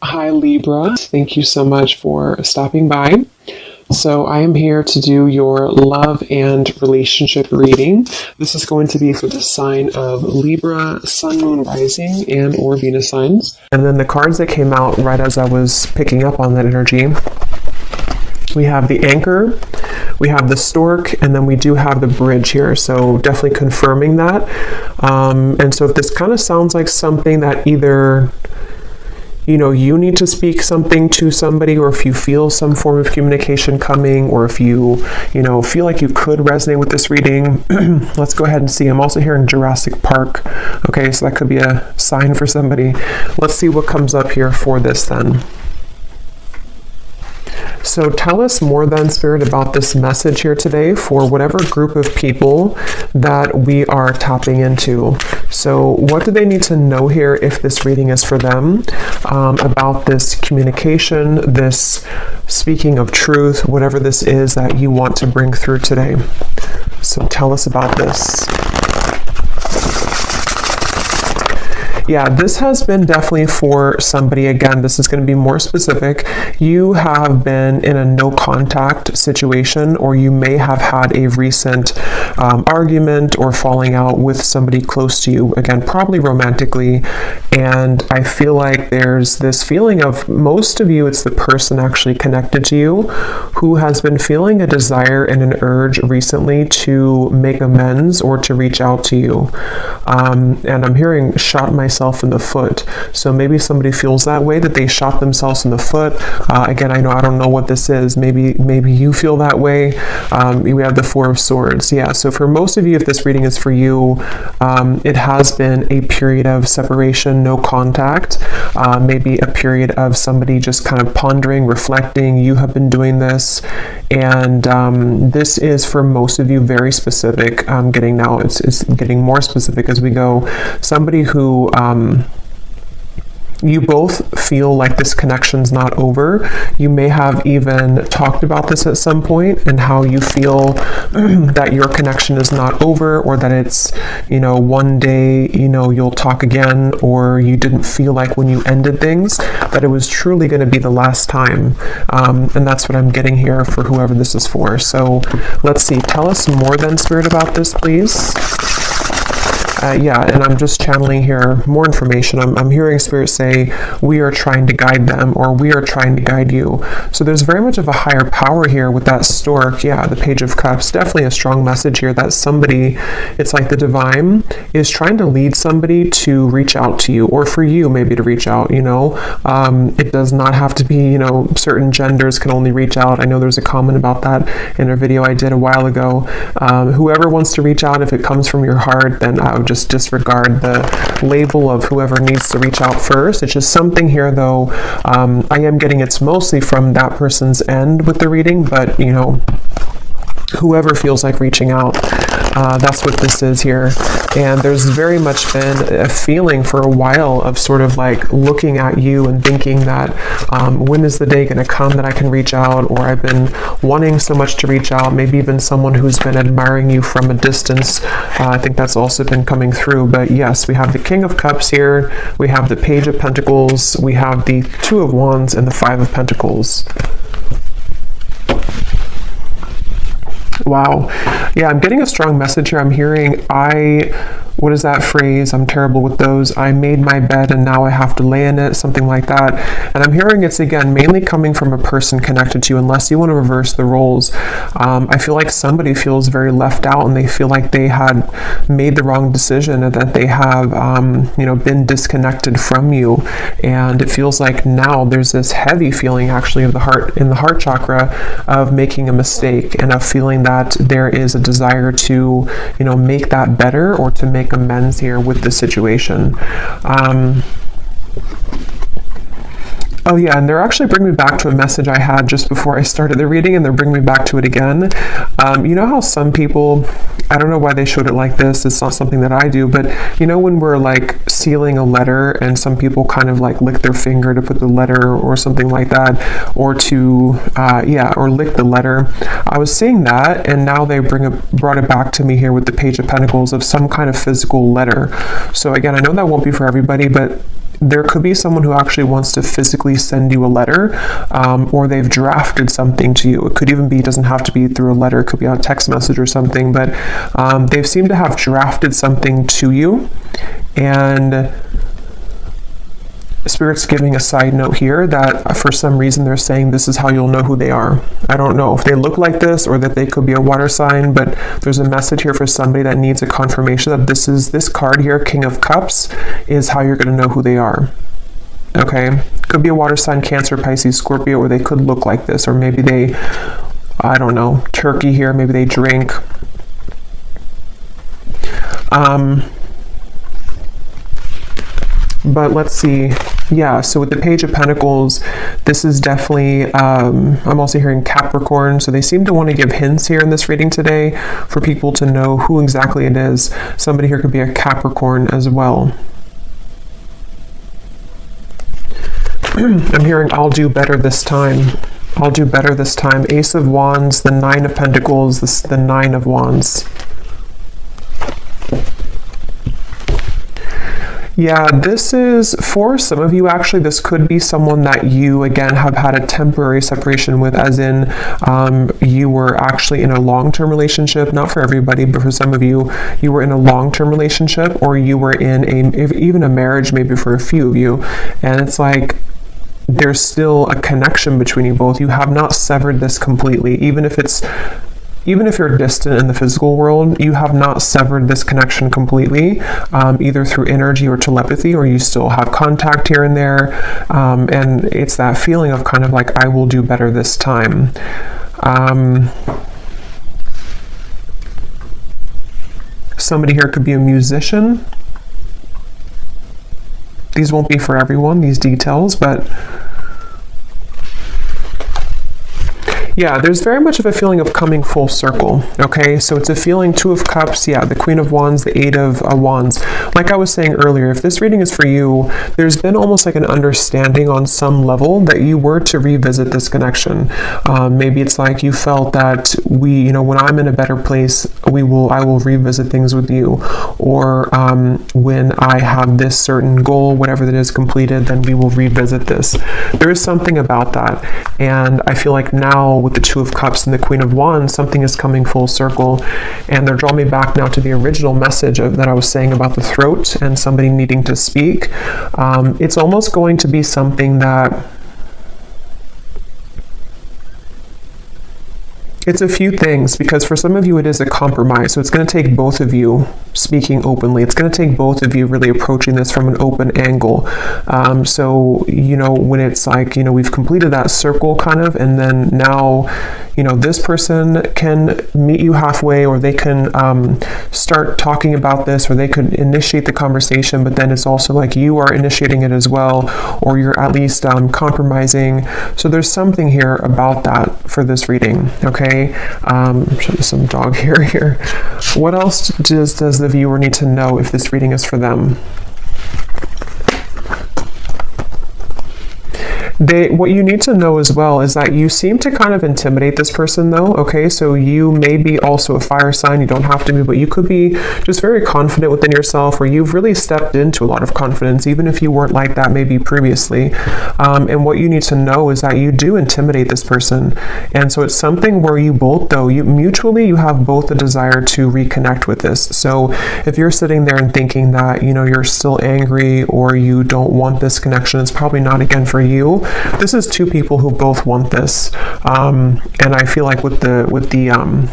Hi Libra, thank you so much for stopping by. So I am here to do your love and relationship reading. This is going to be for the sign of Libra, Sun, Moon, Rising, and or Venus signs. And then the cards that came out right as I was picking up on that energy, we have the Anchor, we have the Stork, and then we do have the Bridge here. So definitely confirming that. And so if this kind of sounds like something that either you need to speak something to somebody, or if you feel some form of communication coming, or if you feel like you could resonate with this reading, let's go ahead and see. I'm also hearing Jurassic Park. Okay, so that could be a sign for somebody. Let's see what comes up here for this then. So tell us more then, Spirit, about this message here today for whatever group of people that we are tapping into. So what do they need to know here if this reading is for them, about this communication, this speaking of truth, whatever this is that you want to bring through today. So tell us about this. Yeah, this has been definitely for somebody. Again, this is going to be more specific. You have been in a no contact situation, or you may have had a recent argument or falling out with somebody close to you. Again, probably romantically. And I feel like there's this feeling of, most of you, it's the person actually connected to you who has been feeling a desire and an urge recently to make amends or to reach out to you. And I'm hearing shot myself in the foot. So maybe somebody feels that way, that they shot themselves in the foot. Again, I don't know what this is. Maybe you feel that way. We have the Four of Swords. Yeah, so for most of you, if this reading is for you, it has been a period of separation, no contact, maybe a period of somebody just kind of pondering, reflecting. You have been doing this, and this is for most of you very specific. It's getting more specific as we go. Somebody who you both feel like this connection's not over. You may have even talked about this at some point, and how you feel that your connection is not over, or that it's, one day, you'll talk again, or you didn't feel like when you ended things that it was truly going to be the last time. And that's what I'm getting here for whoever this is for. So let's see. Tell us more then, Spirit, about this, please. Yeah, and I'm just channeling here more information. I'm hearing Spirit say, we are trying to guide them, or we are trying to guide you. So there's very much of a higher power here with that Stork. Yeah, the Page of Cups, definitely a strong message here that somebody, it's like the divine is trying to lead somebody to reach out to you, or for you maybe to reach out, It does not have to be, certain genders can only reach out. I know there's a comment about that in a video I did a while ago. Whoever wants to reach out, if it comes from your heart, then I would just disregard the label of whoever needs to reach out first. It's just something here, though. I am getting it's mostly from that person's end with the reading, but whoever feels like reaching out, that's what this is here. And there's very much been a feeling for a while of sort of like looking at you and thinking that when is the day going to come that I can reach out, or I've been wanting so much to reach out. Maybe even someone who's been admiring you from a distance. I think that's also been coming through. But yes, we have the King of Cups here, we have the Page of Pentacles, we have the Two of Wands, and the Five of Pentacles. Wow. Yeah, I'm getting a strong message here. I'm hearing, what is that phrase? I'm terrible with those. I made my bed and now I have to lay in it, something like that. And I'm hearing it's, again, mainly coming from a person connected to you, unless you want to reverse the roles. I feel like somebody feels very left out, and they feel like they had made the wrong decision, and that they have, been disconnected from you. And it feels like now there's this heavy feeling actually of the heart, in the heart chakra, of making a mistake, and of feeling that there is a desire to, make that better, or to make amends here with the situation. Oh yeah, and they're actually bringing me back to a message I had just before I started the reading, and they're bringing me back to it again. You know how some people, I don't know why they showed it like this, it's not something that I do, but when we're like sealing a letter, and some people kind of like lick their finger to put the letter, or something like that, or to, or lick the letter. I was seeing that, and now they brought it back to me here with the Page of Pentacles, of some kind of physical letter. So again, I know that won't be for everybody, but there could be someone who actually wants to physically send you a letter, or they've drafted something to you. It could even be, it doesn't have to be through a letter, it could be a text message or something, but they've seemed to have drafted something to you. And Spirit's giving a side note here that for some reason they're saying this is how you'll know who they are. I don't know if they look like this or that they could be a water sign, but there's a message here for somebody that needs a confirmation that this card here, King of Cups, is how you're going to know who they are. Okay? Could be a water sign, Cancer, Pisces, Scorpio, or they could look like this, or maybe they, I don't know, Turkey here, maybe they drink. But let's see. Yeah, so with the Page of Pentacles, this is definitely, I'm also hearing Capricorn. So they seem to want to give hints here in this reading today for people to know who exactly it is. Somebody here could be a Capricorn as well. I'm hearing, I'll do better this time. I'll do better this time. Ace of Wands, the Nine of Pentacles, the Nine of Wands. Yeah, this is, for some of you, actually, this could be someone that you, again, have had a temporary separation with, as in you were actually in a long-term relationship. Not for everybody, but for some of you, you were in a long-term relationship, or you were in even a marriage, maybe for a few of you. And it's like, there's still a connection between you both. You have not severed this completely, even if you're distant in the physical world, you have not severed this connection completely, either through energy or telepathy, or you still have contact here and there. And it's that feeling of kind of like, I will do better this time. Somebody here could be a musician. These won't be for everyone, these details, but yeah, there's very much of a feeling of coming full circle, okay? So it's a feeling, Two of Cups, yeah, the Queen of Wands, the Eight of Wands. Like I was saying earlier, if this reading is for you, there's been almost like an understanding on some level that you were to revisit this connection. Maybe it's like you felt that when I'm in a better place, I will revisit things with you. Or when I have this certain goal, whatever that is completed, then we will revisit this. There is something about that. And I feel like now, with the Two of Cups and the Queen of Wands, something is coming full circle, and they're drawing me back now to the original message that I was saying about the throat and somebody needing to speak. It's almost going to be something that it's a few things, because for some of you it is a compromise. So it's going to take both of you speaking openly. It's going to take both of you really approaching this from an open angle. So, when it's like, we've completed that circle kind of, and then now, this person can meet you halfway, or they can start talking about this, or they could initiate the conversation, but then it's also like you are initiating it as well, or you're at least compromising. So there's something here about that for this reading, okay? Show you some dog hair here. What else does the viewer need to know if this reading is for them? What you need to know as well is that you seem to kind of intimidate this person, though, okay? So you may be also a fire sign. You don't have to be, but you could be just very confident within yourself, or you've really stepped into a lot of confidence, even if you weren't like that maybe previously. And what you need to know is that you do intimidate this person. And so it's something where you both, though, you have both a desire to reconnect with this. So if you're sitting there and thinking that, you're still angry, or you don't want this connection, it's probably not, again, for you. This is two people who both want this, and I feel like with the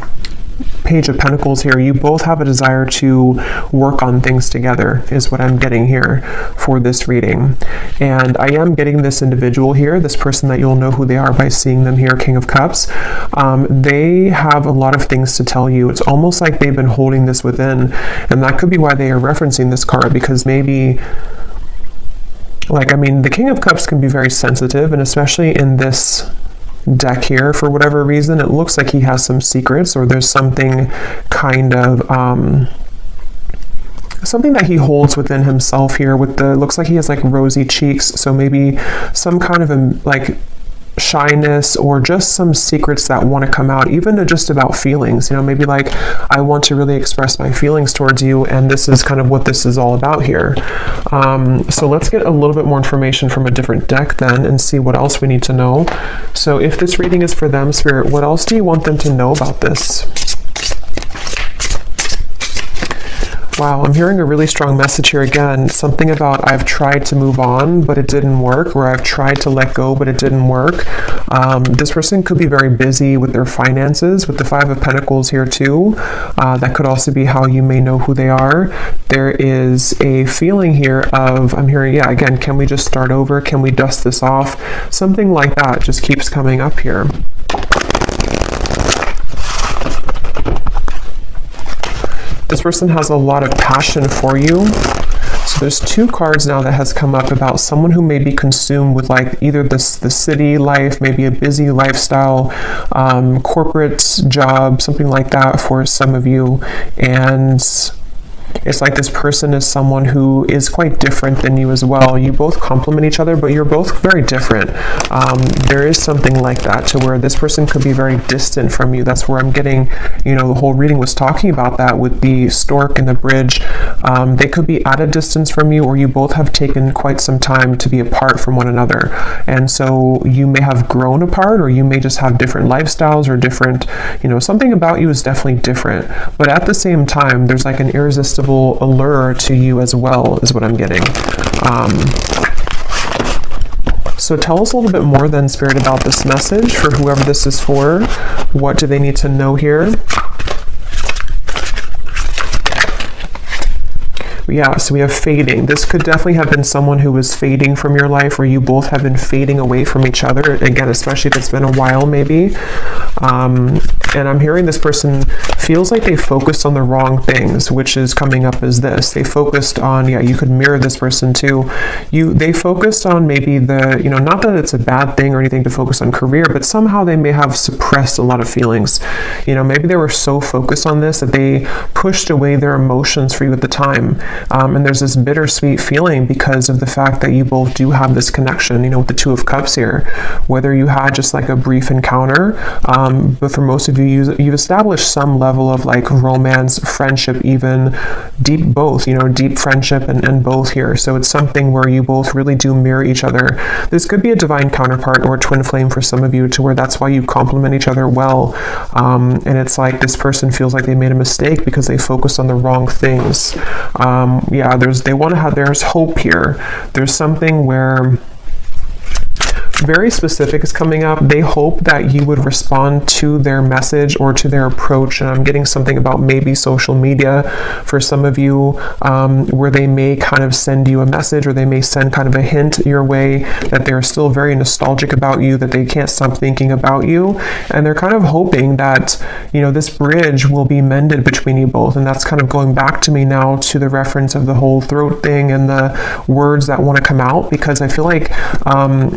Page of Pentacles here, you both have a desire to work on things together, is what I'm getting here for this reading. And I am getting this individual here, this person that you'll know who they are by seeing them here, King of Cups. They have a lot of things to tell you. It's almost like they've been holding this within, and that could be why they are referencing this card, because maybe, the King of Cups can be very sensitive, and especially in this deck here, for whatever reason, it looks like he has some secrets, or there's something kind of, something that he holds within himself here looks like he has like rosy cheeks, so maybe some kind of shyness or just some secrets that want to come out, even just about feelings, maybe like, I want to really express my feelings towards you, and this is kind of what this is all about here. So let's get a little bit more information from a different deck then and see what else we need to know. So if this reading is for them, Spirit, what else do you want them to know about this? Wow, I'm hearing a really strong message here again. Something about I've tried to move on, but it didn't work, or I've tried to let go, but it didn't work. This person could be very busy with their finances, with the Five of Pentacles here too. That could also be how you may know who they are. There is a feeling here of, I'm hearing, yeah, again, can we just start over? Can we dust this off? Something like that just keeps coming up here. This person has a lot of passion for you. So there's two cards now that has come up about someone who may be consumed with like either the city life, maybe a busy lifestyle, corporate job, something like that for some of you. And it's like this person is someone who is quite different than you as well. You both complement each other, but you're both very different. There is something like that to where this person could be very distant from you. That's where I'm getting, the whole reading was talking about that with the stork and the bridge. They could be at a distance from you, or you both have taken quite some time to be apart from one another. And so you may have grown apart, or you may just have different lifestyles or different, something about you is definitely different. But at the same time, there's like an irresistible allure to you as well, is what I'm getting. So tell us a little bit more then, Spirit, about this message for whoever this is for. What do they need to know here? Yeah, so we have fading. This could definitely have been someone who was fading from your life, or you both have been fading away from each other. Again, especially if it's been a while, maybe. And I'm hearing this person feels like they focused on the wrong things, which is coming up as this. They focused on, yeah, you could mirror this person too. They focused on maybe the, not that it's a bad thing or anything to focus on career, but somehow they may have suppressed a lot of feelings. Maybe they were so focused on this that they pushed away their emotions for you at the time. And there's this bittersweet feeling because of the fact that you both do have this connection, with the Two of Cups here. Whether you had just like a brief encounter, but for most of you, you've established some level of like romance, friendship, even deep both, deep friendship and both here. So it's something where you both really do mirror each other. This could be a divine counterpart or a twin flame for some of you, to where that's why you complement each other well. And it's like this person feels like they made a mistake because they focused on the wrong things. There's hope here. There's something where very specific is coming up. They hope that you would respond to their message or to their approach. And I'm getting something about maybe social media for some of you, where they may kind of send you a message, or they may send kind of a hint your way that they're still very nostalgic about you, that they can't stop thinking about you. And they're kind of hoping that, this bridge will be mended between you both. And that's kind of going back to me now to the reference of the whole throat thing and the words that want to come out, because I feel like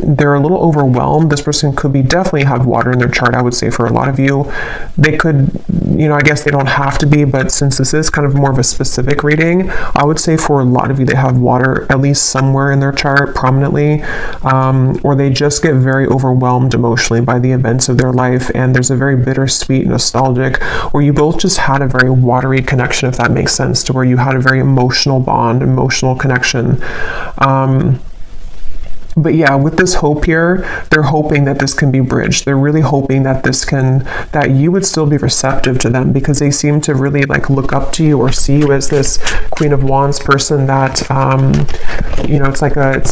they're a little overwhelmed. This person could be definitely have water in their chart, I would say, for a lot of you. They could, I guess they don't have to be, but since this is kind of more of a specific reading, I would say for a lot of you, they have water at least somewhere in their chart prominently, or they just get very overwhelmed emotionally by the events of their life, and there's a very bittersweet, nostalgic, or you both just had a very watery connection, if that makes sense, to where you had a very emotional bond, emotional connection. But yeah, with this hope here, they're hoping that this can be bridged. They're really hoping that that you would still be receptive to them, because they seem to really like look up to you or see you as this Queen of Wands person that, it's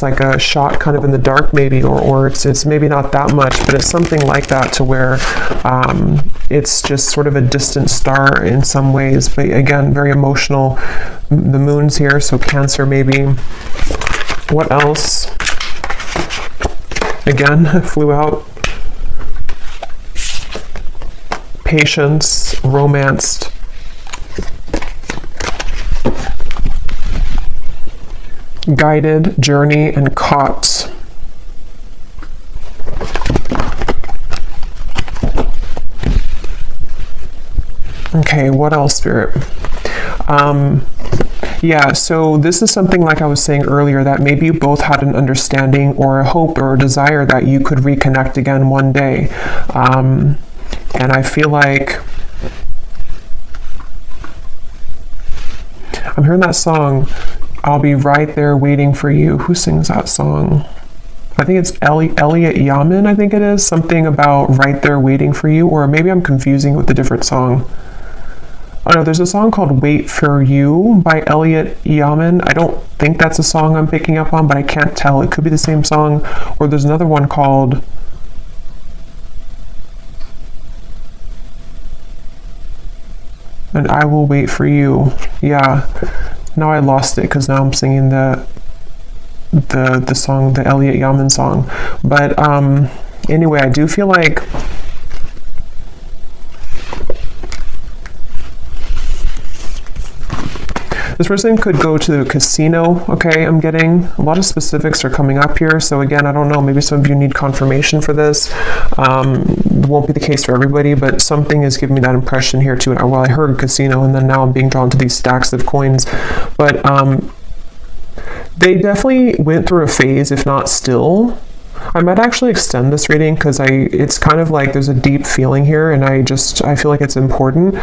like a shot kind of in the dark maybe, or it's maybe not that much, but it's something like that, to where it's just sort of a distant star in some ways. But again, very emotional. The moon's here, so Cancer maybe. What else? Again, flew out. Patience, romanced. Guided, journey, and caught. Okay, what else, Spirit? Yeah, so this is something like I was saying earlier, that maybe you both had an understanding or a hope or a desire that you could reconnect again one day. And I feel like I'm hearing that song, I'll Be Right There Waiting for You. Who sings that song? I think it's Elliot Yamin, I think it is. Something about Right There Waiting for You, or maybe I'm confusing with a different song. Oh no, there's a song called Wait for You by Elliot Yamin. I don't think that's a song I'm picking up on, but I can't tell. It could be the same song. Or there's another one called And I Will Wait for You. Yeah. Now I lost it because now I'm singing the song, the Elliot Yamin song. But anyway, I do feel like this person could go to the casino, okay? I'm getting a lot of specifics are coming up here. So again, I don't know, maybe some of you need confirmation for this. It won't be the case for everybody, but something is giving me that impression here too. Well, I heard casino, and then now I'm being drawn to these stacks of coins. But they definitely went through a phase, if not still. I might actually extend this reading because it's kind of like there's a deep feeling here, and I feel like it's important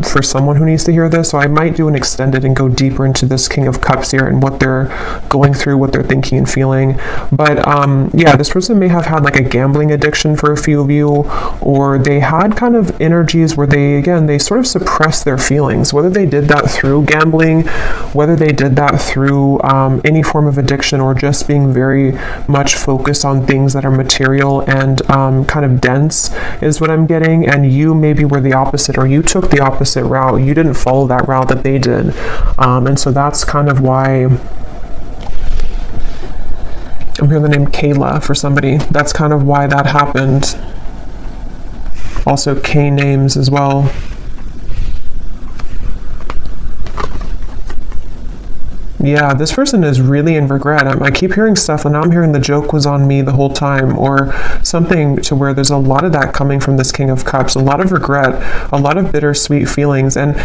for someone who needs to hear this. So I might do an extended and go deeper into this King of Cups here and what they're going through, what they're thinking and feeling. But yeah, this person may have had like a gambling addiction for a few of you, or they had kind of energies where they sort of suppressed their feelings, whether they did that through gambling, whether they did that through any form of addiction, or just being very much focused on things that are material and kind of dense is what I'm getting. And you maybe were the opposite, or you took the opposite route. You didn't follow that route that they did. And so that's kind of why I'm hearing the name Kayla for somebody. That's kind of why that happened. Also K names as well. Yeah, this person is really in regret. I keep hearing stuff, and now I'm hearing the joke was on me the whole time, or something to where there's a lot of that coming from this King of Cups, a lot of regret, a lot of bittersweet feelings. And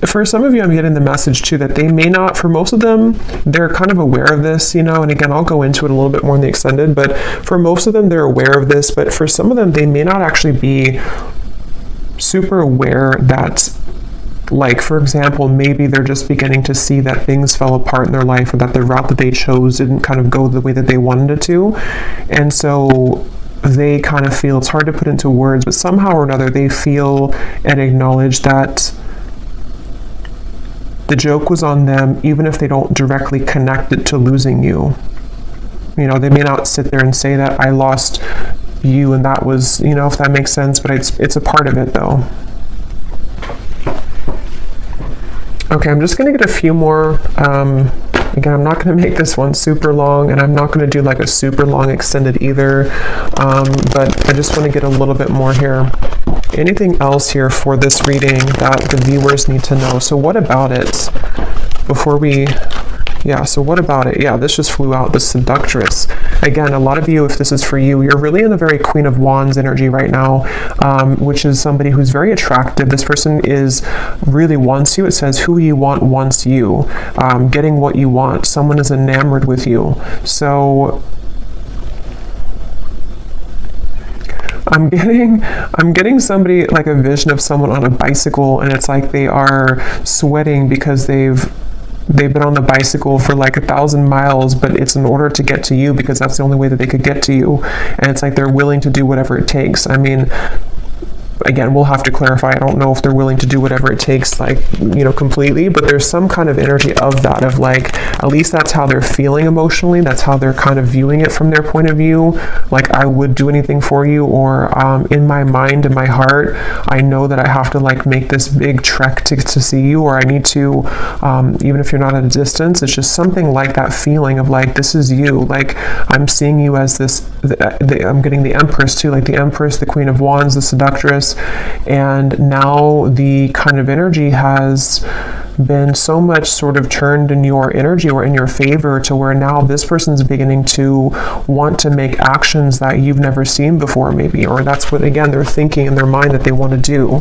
for some of you, I'm getting the message too that they may not, for most of them, they're kind of aware of this, and again, I'll go into it a little bit more in the extended, but for most of them, they're aware of this, but for some of them, they may not actually be super aware that, like, for example, maybe they're just beginning to see that things fell apart in their life, or that the route that they chose didn't kind of go the way that they wanted it to. And so they kind of feel, it's hard to put into words, but somehow or another they feel and acknowledge that the joke was on them, even if they don't directly connect it to losing you. They may not sit there and say that I lost you and that was, if that makes sense, but it's a part of it though. Okay, I'm just going to get a few more. Again, I'm not going to make this one super long, and I'm not going to do like a super long extended either, but I just want to get a little bit more here. Anything else here for this reading that the viewers need to know? So what about it before we... Yeah, so what about it? Yeah, this just flew out, the Seductress. Again, a lot of you, if this is for you, you're really in the very Queen of Wands energy right now, which is somebody who's very attractive. This person really wants you. It says, who you want wants you. Getting what you want. Someone is enamored with you. So I'm getting somebody, like a vision of someone on a bicycle, and it's like they are sweating because they've been on the bicycle for like 1,000 miles, but it's in order to get to you because that's the only way that they could get to you. And it's like they're willing to do whatever it takes. I mean, again, we'll have to clarify. I don't know if they're willing to do whatever it takes, like, completely, but there's some kind of energy of that, of like, at least that's how they're feeling emotionally. That's how they're kind of viewing it from their point of view. Like, I would do anything for you, or in my mind, in my heart, I know that I have to like make this big trek to see you, or I need to, even if you're not at a distance, it's just something like that feeling of like, this is you. Like, I'm seeing you as this, I'm getting the Empress too, like the Empress, the Queen of Wands, the Seductress. And now the kind of energy has been so much sort of turned in your energy or in your favor, to where now this person's beginning to want to make actions that you've never seen before, maybe, or that's what, again, they're thinking in their mind that they want to do.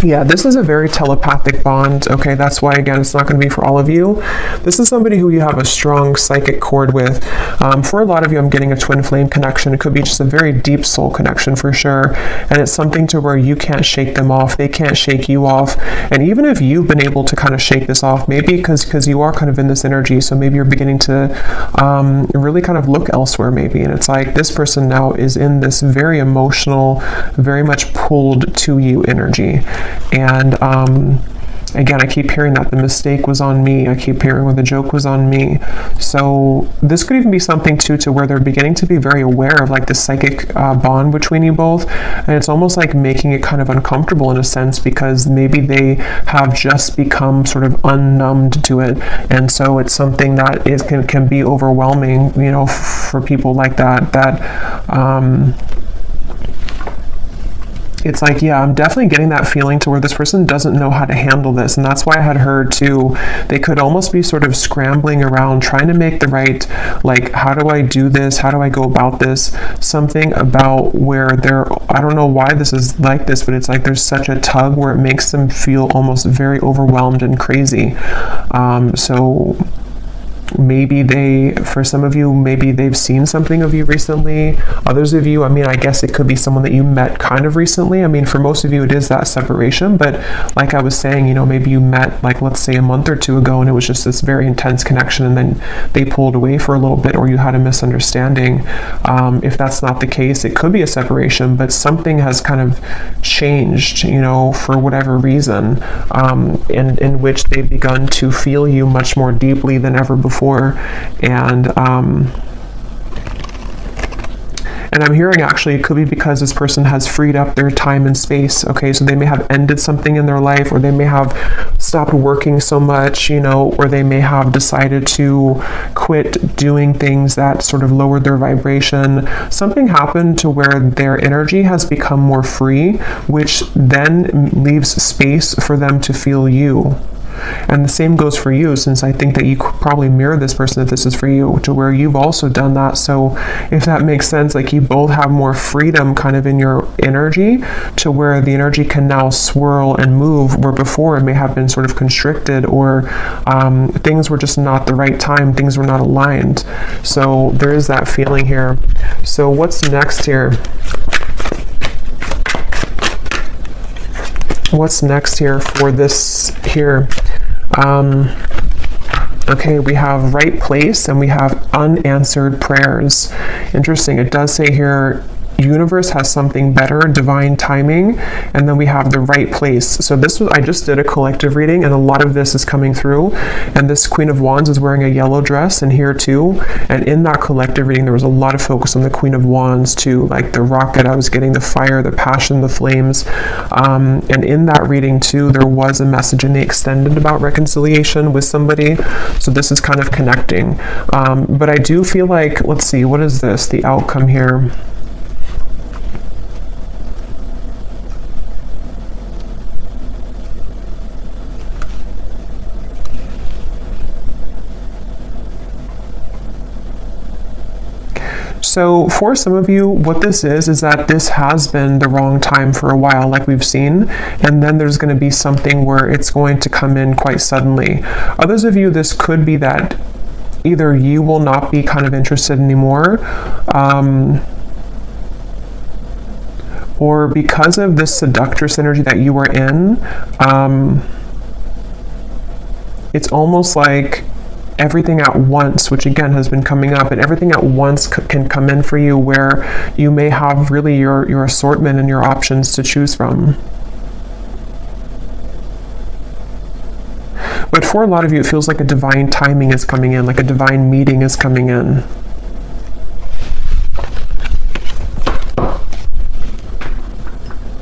Yeah, this is a very telepathic bond. Okay, that's why, again, it's not going to be for all of you. This is somebody who you have a strong psychic cord with. For a lot of you, I'm getting a twin flame connection. It could be just a very deep soul connection for sure. And it's something to where you can't shake them off. They can't shake you off. And even if you've been able to kind of shake this off, maybe because you are kind of in this energy, so maybe you're beginning to really kind of look elsewhere maybe. And it's like this person now is in this very emotional, very much pulled to you energy. And again, I keep hearing that the mistake was on me. I keep hearing where the joke was on me. So this could even be something too to where they're beginning to be very aware of like the psychic bond between you both. And it's almost like making it kind of uncomfortable in a sense, because maybe they have just become sort of unnumbed to it. And so it's something that can be overwhelming, you know, for people like that, it's like, yeah, I'm definitely getting that feeling to where this person doesn't know how to handle this. And that's why I had heard too, they could almost be sort of scrambling around trying to make the right, like, how do I do this? How do I go about this? Something about where I don't know why this is like this, but it's like there's such a tug where it makes them feel almost very overwhelmed and crazy. So maybe for some of you, maybe they've seen something of you recently. Others of you, I mean, I guess it could be someone that you met kind of recently. I mean, for most of you, it is that separation. But like I was saying, you know, maybe you met, like, let's say a month or two ago, and it was just this very intense connection, and then they pulled away for a little bit, or you had a misunderstanding. If that's not the case, it could be a separation, but something has kind of changed, you know, for whatever reason, in which they've begun to feel you much more deeply than ever before. And I'm hearing actually it could be because this person has freed up their time and space. Okay, so they may have ended something in their life, or they may have stopped working so much, you know, or they may have decided to quit doing things that sort of lowered their vibration. Something happened to where their energy has become more free, which then leaves space for them to feel you. And the same goes for you, since I think that you could probably mirror this person if this is for you, to where you've also done that. So if that makes sense, like you both have more freedom kind of in your energy, to where the energy can now swirl and move, where before it may have been sort of constricted, or things were just not the right time, things were not aligned. So there is that feeling here. So what's next here? What's next here for this here? Okay, we have right place and we have unanswered prayers. Interesting. It does say here, universe has something better, divine timing, and then we have the right place. So I just did a collective reading, and a lot of this is coming through, and this Queen of Wands is wearing a yellow dress, and here too, and in that collective reading there was a lot of focus on the Queen of Wands too, like the rocket, I was getting the fire, the passion, the flames, and in that reading too there was a message in the extended about reconciliation with somebody, so this is kind of connecting, but I do feel like, let's see, what is this, the outcome here? So for some of you, what this is that this has been the wrong time for a while, like we've seen, and then there's going to be something where it's going to come in quite suddenly. Others of you, this could be that either you will not be kind of interested anymore, or because of this seductress energy that you were in, it's almost like everything at once, which again has been coming up, and everything at once can come in for you, where you may have really your assortment and your options to choose from. But for a lot of you, it feels like a divine timing is coming in, like a divine meeting is coming in.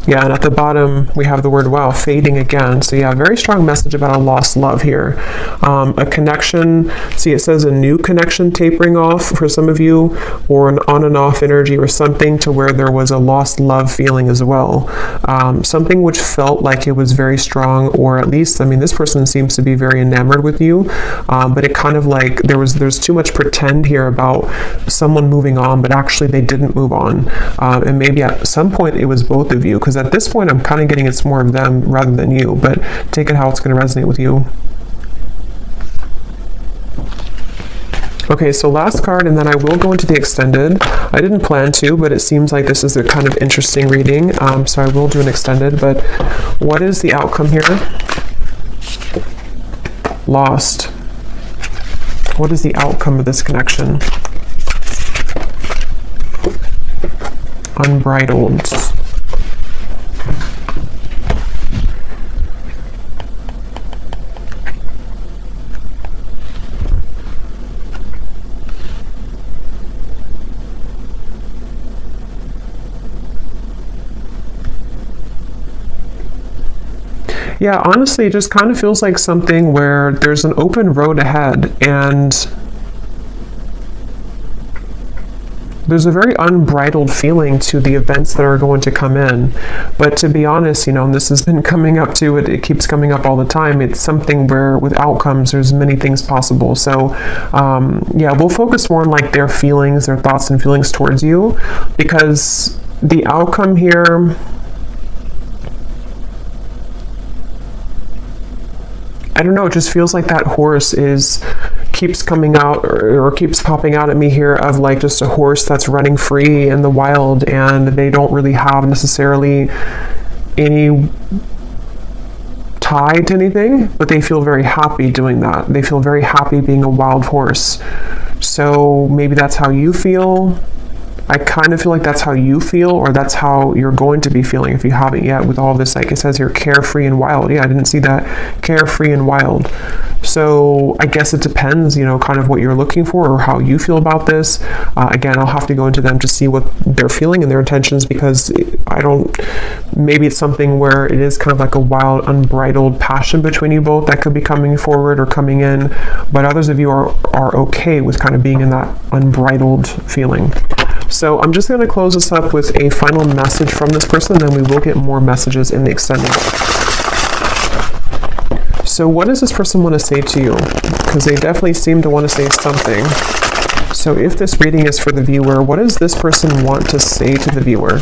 Yeah, and at the bottom, we have the word, wow, fading again. So yeah, very strong message about a lost love here. A connection, see, it says a new connection tapering off for some of you, or an on and off energy, or something to where there was a lost love feeling as well. Something which felt like it was very strong, or at least, I mean, this person seems to be very enamored with you, but it kind of like, there's too much pretend here about someone moving on, but actually they didn't move on. And maybe at some point it was both of you, because at this point I'm kind of getting it's more of them rather than you, but take it how it's going to resonate with you. Okay, so last card, and then I will go into the extended. I didn't plan to, but it seems like this is a kind of interesting reading, so I will do an extended. But what is the outcome here? Lost. What is the outcome of this connection? Unbridled. Yeah, honestly, it just kind of feels like something where there's an open road ahead, and there's a very unbridled feeling to the events that are going to come in. But to be honest, you know, and this has been coming up to it, it keeps coming up all the time. It's something where with outcomes, there's many things possible. So yeah, we'll focus more on like their feelings, their thoughts and feelings towards you, because the outcome here, I don't know, it just feels like that horse keeps coming out or keeps popping out at me here of like just a horse that's running free in the wild, and they don't really have necessarily any tie to anything, but they feel very happy doing that. They feel very happy being a wild horse. So maybe that's how you feel. I kind of feel like that's how you feel, or that's how you're going to be feeling if you haven't yet with all this. Like it says here, carefree and wild. Yeah, I didn't see that. Carefree and wild. So I guess it depends, you know, kind of what you're looking for or how you feel about this. Again, I'll have to go into them to see what they're feeling and their intentions, because maybe it's something where it is kind of like a wild, unbridled passion between you both that could be coming forward or coming in. But others of you are okay with kind of being in that unbridled feeling. So I'm just going to close this up with a final message from this person, and then we will get more messages in the extended. So what does this person want to say to you? Because they definitely seem to want to say something. So if this reading is for the viewer, what does this person want to say to the viewer?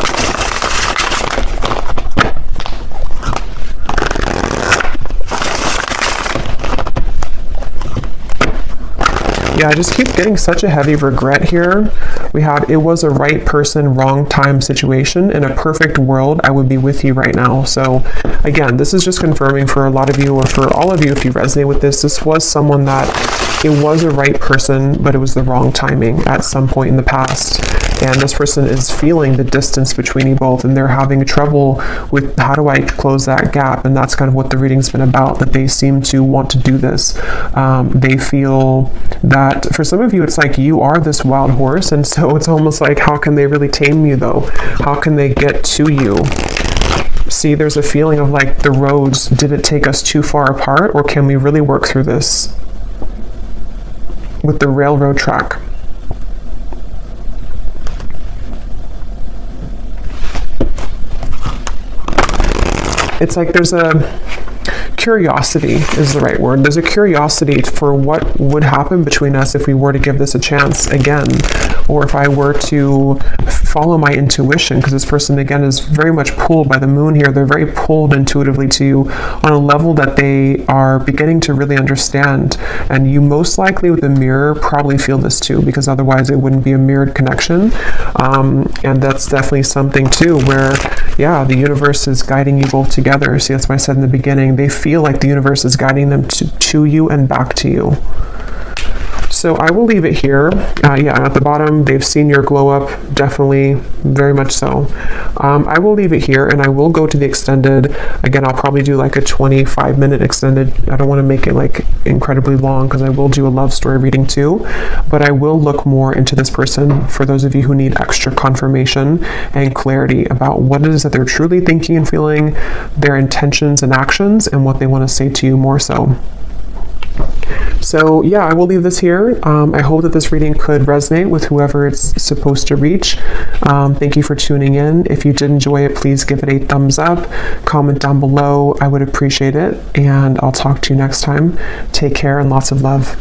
Yeah, I just keep getting such a heavy regret here. We have, it was a right person, wrong time situation. In a perfect world, I would be with you right now. So again, this is just confirming for a lot of you, or for all of you, if you resonate with this, this was someone that it was a right person, but it was the wrong timing at some point in the past. And this person is feeling the distance between you both, and they're having trouble with how do I close that gap. And that's kind of what the reading's been about, that they seem to want to do this. They feel that for some of you, it's like you are this wild horse. And so it's almost like, how can they really tame you though? How can they get to you? See, there's a feeling of like the roads, did it take us too far apart, or can we really work through this with the railroad track? It's like there's a curiosity is the right word. There's a curiosity for what would happen between us if we were to give this a chance again, or if I were to follow my intuition, because this person again is very much pulled by the moon here. They're very pulled intuitively to you on a level that they are beginning to really understand. And you most likely with the mirror probably feel this too, because otherwise it wouldn't be a mirrored connection. And that's definitely something too where, yeah, the universe is guiding you both together. See, that's why I said in the beginning, they feel like the universe is guiding them to you and back to you. So I will leave it here. Yeah, at the bottom, they've seen your glow up, definitely, very much so. I will leave it here, and I will go to the extended. Again, I'll probably do like a 25-minute extended. I don't want to make it like incredibly long, because I will do a love story reading too. But I will look more into this person for those of you who need extra confirmation and clarity about what it is that they're truly thinking and feeling, their intentions and actions, and what they want to say to you more so. So yeah, I will leave this here. I hope that this reading could resonate with whoever it's supposed to reach. Thank you for tuning in. If you did enjoy it, please give it a thumbs up, comment down below. I would appreciate it, and I'll talk to you next time. Take care and lots of love.